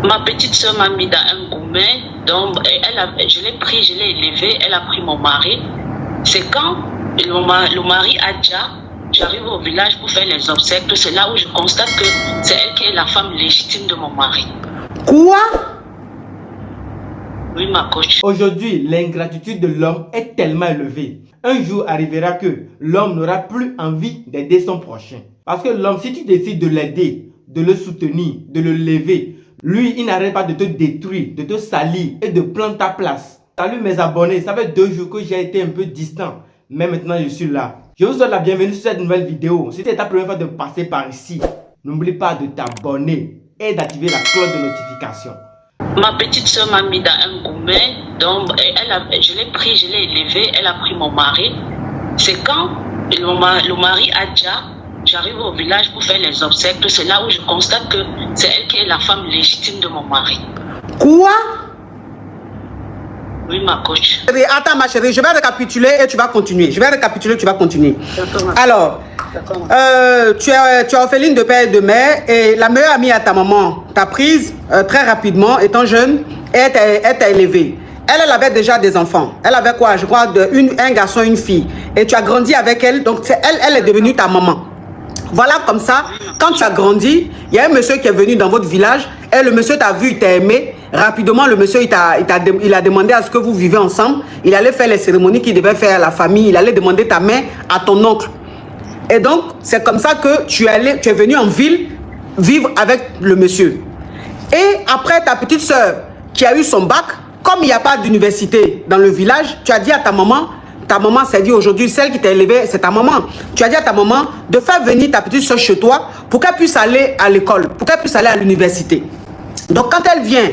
Ma petite soeur m'a mis dans un gourmet, donc je l'ai pris, je l'ai élevé, elle a pris mon mari. C'est quand le mari a déjà, j'arrive au village pour faire les obsèques, c'est là où je constate que c'est elle qui est la femme légitime de mon mari. Quoi? Oui, ma coach. Aujourd'hui, l'ingratitude de l'homme est tellement élevée. Un jour arrivera que l'homme n'aura plus envie d'aider son prochain. Parce que l'homme, si tu décides de l'aider, de le soutenir, de le lever, lui, il n'arrête pas de te détruire, de te salir et de prendre ta place. Salut mes abonnés, ça fait 2 jours que j'ai été un peu distant, mais maintenant je suis là. Je vous souhaite la bienvenue sur cette nouvelle vidéo. Si c'est ta première fois de passer par ici, n'oublie pas de t'abonner et d'activer la cloche de notification. Ma petite soeur m'a mis dans un gourmet, donc je l'ai pris, je l'ai élevé, elle a pris mon mari. C'est quand le mari a déjà, j'arrive au village pour faire les obsèques, c'est là où je constate que c'est elle qui est la femme légitime de mon mari. Quoi? Oui, ma coach. Attends ma chérie, je vais récapituler et tu vas continuer. Je vais récapituler, tu vas continuer. Alors, tu es orpheline de père et de mère et la meilleure amie à ta maman t'a prise très rapidement, étant jeune, et elle t'a élevée. Elle avait déjà des enfants. Elle avait quoi? Je crois un garçon, une fille. Et tu as grandi avec elle, donc elle est devenue ta maman. Voilà, comme ça, quand tu as grandi, il y a un monsieur qui est venu dans votre village et le monsieur t'a vu, il t'a aimé. Rapidement, le monsieur, il a demandé à ce que vous vivez ensemble. Il allait faire les cérémonies qu'il devait faire à la famille. Il allait demander ta main à ton oncle. Et donc, c'est comme ça que tu es venu en ville vivre avec le monsieur. Et après, ta petite soeur qui a eu son bac, comme il n'y a pas d'université dans le village, tu as dit à ta maman s'est dit aujourd'hui, celle qui t'a élevé, c'est ta maman. Tu as dit à ta maman de faire venir ta petite soeur chez toi pour qu'elle puisse aller à l'école, pour qu'elle puisse aller à l'université. Donc, quand elle vient,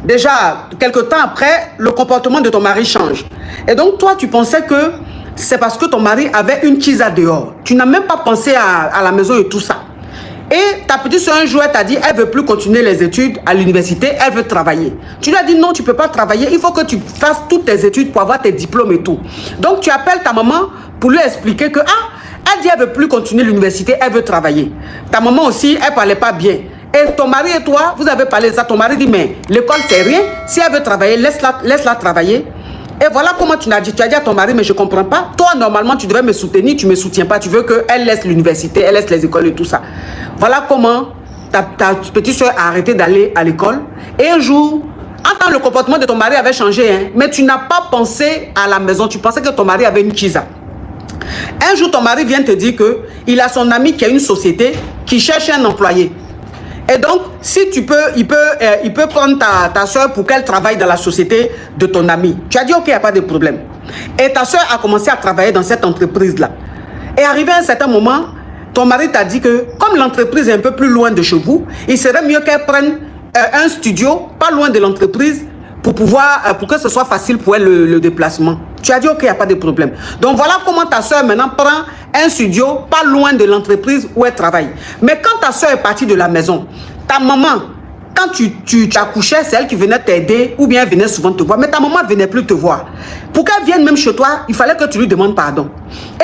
déjà, quelque temps après, le comportement de ton mari change. Et donc, toi, tu pensais que c'est parce que ton mari avait une kisa dehors. Tu n'as même pas pensé à la maison et tout ça. Et ta petite soeur, un jour, elle t'a dit, elle ne veut plus continuer les études à l'université, elle veut travailler. Tu lui as dit, non, tu ne peux pas travailler, il faut que tu fasses toutes tes études pour avoir tes diplômes et tout. Donc, tu appelles ta maman pour lui expliquer que, elle dit, elle ne veut plus continuer l'université, elle veut travailler. Ta maman aussi, elle ne parlait pas bien. Et ton mari et toi, vous avez parlé de ça. Ton mari dit, mais l'école, c'est rien. Si elle veut travailler, laisse-la travailler. Et voilà comment tu as dit à ton mari, mais je ne comprends pas. Toi, normalement, tu devrais me soutenir, tu ne me soutiens pas. Tu veux qu'elle laisse l'université, elle laisse les écoles et tout ça. Voilà comment ta petite soeur a arrêté d'aller à l'école. Et un jour, entends, le comportement de ton mari avait changé, hein, mais tu n'as pas pensé à la maison. Tu pensais que ton mari avait une chisa. Un jour, ton mari vient te dire qu'il a son ami qui a une société qui cherche un employé. Et donc, si tu peux, il peut prendre ta soeur pour qu'elle travaille dans la société de ton ami. Tu as dit, ok, il n'y a pas de problème. Et ta soeur a commencé à travailler dans cette entreprise-là. Et arrivé à un certain moment, ton mari t'a dit que, comme l'entreprise est un peu plus loin de chez vous, il serait mieux qu'elle prenne un studio pas loin de l'entreprise pour que ce soit facile pour elle le déplacement. Tu as dit, ok, il n'y a pas de problème. Donc, voilà comment ta soeur maintenant prend un studio pas loin de l'entreprise où elle travaille. Mais quand ta soeur est partie de la maison, ta maman, quand tu accouchais, c'est elle qui venait t'aider ou bien elle venait souvent te voir. Mais ta maman ne venait plus te voir. Pour qu'elle vienne même chez toi, il fallait que tu lui demandes pardon.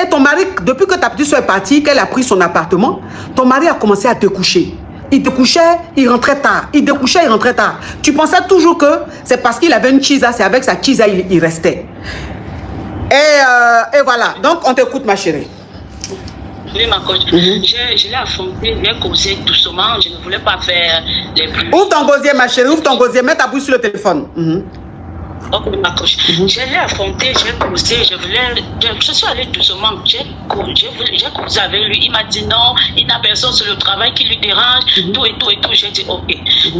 Et ton mari, depuis que ta petite soeur est partie, qu'elle a pris son appartement, ton mari a commencé à te coucher. Il te couchait, il rentrait tard. Il te couchait, il rentrait tard. Tu pensais toujours que c'est parce qu'il avait une chisa, c'est avec sa chisa il restait. Et voilà. Donc, on t'écoute, ma chérie. Oui, ma coach. Je l'ai affronté, bien causé doucement. Je ne voulais pas faire les plus. Ouvre ton gosier, ma chérie. Ouvre ton gosier. Mets ta bouche sur le téléphone. Ok, ma coach. Je l'ai affronté, j'ai causé. Je suis allée doucement. J'ai causé avec lui. Il m'a dit non, il n'a personne sur le travail qui lui dérange. Tout et tout et tout. J'ai dit ok.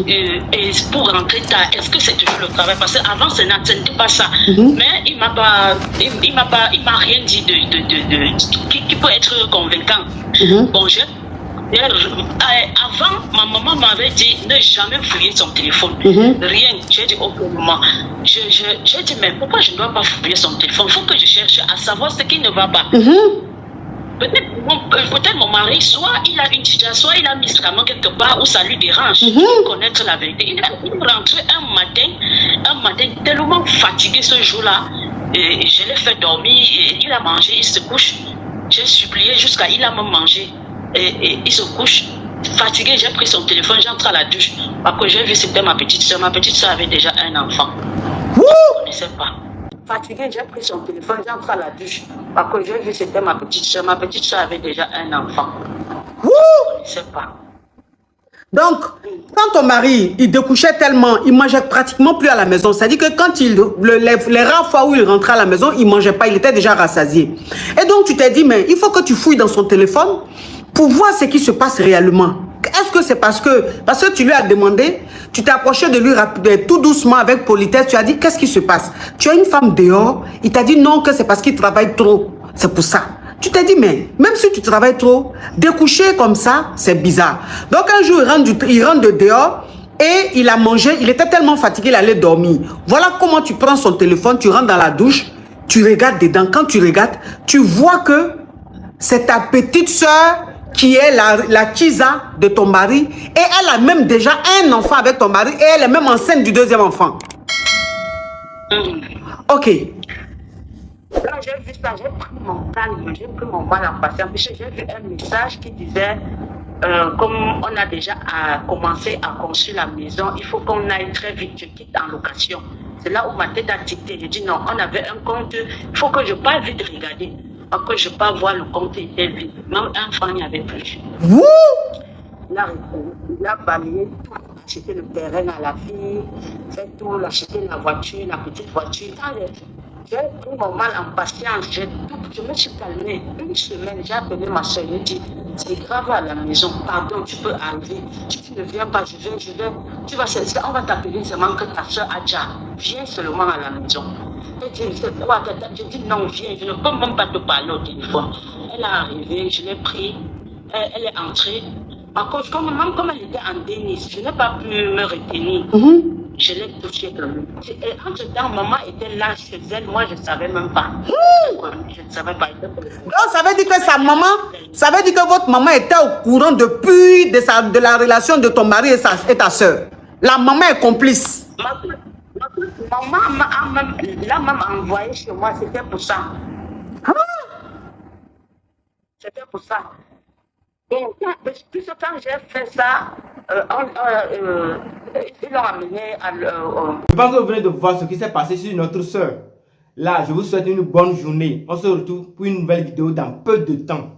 Et pour rentrer tard, est-ce que c'est toujours le travail? Parce qu'avant, ce n'était pas ça. Mais il m'a rien dit qui peut être convaincant. Bon, avant, ma maman m'avait dit ne jamais fouiller son téléphone. Rien. J'ai dit ok, maman. J'ai dit mais pourquoi je ne dois pas fouiller son téléphone? Il faut que je cherche à savoir ce qui ne va pas. Peut-être mon mari, soit il a une chita, soit il a mis sa main quelque part où ça lui dérange. Il faut connaître la vérité. Il est rentré un matin tellement fatigué ce jour-là. Et je l'ai fait dormir. Et il a mangé, il se couche. J'ai supplié jusqu'à il a même mangé. Et il se couche. Fatiguée, j'ai pris son téléphone, j'entre à la douche. Parce que j'ai vu c'était ma petite soeur. Ma petite soeur avait déjà un enfant. Je ne connaissais pas. Fatiguée, j'ai pris son téléphone, j'entre à la douche. Parce que j'ai vu c'était ma petite soeur. Ma petite soeur avait déjà un enfant. Je ne connaissais pas. Donc, quand ton mari, il découchait tellement, il mangeait pratiquement plus à la maison. C'est-à-dire que quand les rares fois où il rentrait à la maison, il mangeait pas, il était déjà rassasié. Et donc, tu t'es dit, mais il faut que tu fouilles dans son téléphone pour voir ce qui se passe réellement. Est-ce que c'est parce que tu lui as demandé, tu t'es approché de lui tout doucement avec politesse, tu as dit, qu'est-ce qui se passe? Tu as une femme dehors, il t'a dit non, que c'est parce qu'il travaille trop. C'est pour ça. Tu t'es dit, mais même si tu travailles trop, découcher comme ça, c'est bizarre. Donc un jour, il rentre de dehors et il a mangé, il était tellement fatigué, il allait dormir. Voilà comment tu prends son téléphone, tu rentres dans la douche, tu regardes dedans. Quand tu regardes, tu vois que c'est ta petite soeur qui est la Kiza de ton mari. Et elle a même déjà un enfant avec ton mari et elle est même enceinte du deuxième enfant. Ok. Quand j'ai vu ça, j'ai pris mon calme, j'ai pris mon mal en patience. J'ai vu un message qui disait, comme on a déjà commencé à construire la maison, il faut qu'on aille très vite, je quitte en location. C'est là où ma tête a ticté. J'ai dit non, on avait un compte, il faut que je parte vite regarder. Parce que je ne peux pas voir le compte était vide. Même un franc, il n'y avait plus. Il a balayé tout, acheté le terrain à la fille, fait tout, acheté la voiture, la petite voiture. J'ai pris mon mal en patience, je me suis calmée. Une semaine, j'ai appelé ma soeur, je lui ai dit, c'est grave à la maison, pardon, tu peux arriver. Si tu ne viens pas, je vais, on va t'appeler seulement que ta soeur Adja, viens seulement à la maison. Je dis non, viens, je ne peux même pas te parler au téléphone. Elle est arrivée, je l'ai pris, elle est entrée. Par contre, même comme elle était en déni, je n'ai pas pu me retenir. Je l'ai touchée quand même. Et entre-temps, maman était là chez elle, moi je ne savais même pas. Je ne savais pas. Donc, ça veut dire que sa maman, ça veut dire que votre maman était au courant depuis de la relation de ton mari et ta soeur. La maman est complice. Maman l'a même envoyé chez moi, c'était pour ça. C'était pour ça. Donc, puisque quand j'ai fait ça, ils l'ont amené à... Je pense que vous venez de voir ce qui s'est passé sur notre soeur. Là, je vous souhaite une bonne journée. On se retrouve pour une nouvelle vidéo dans peu de temps.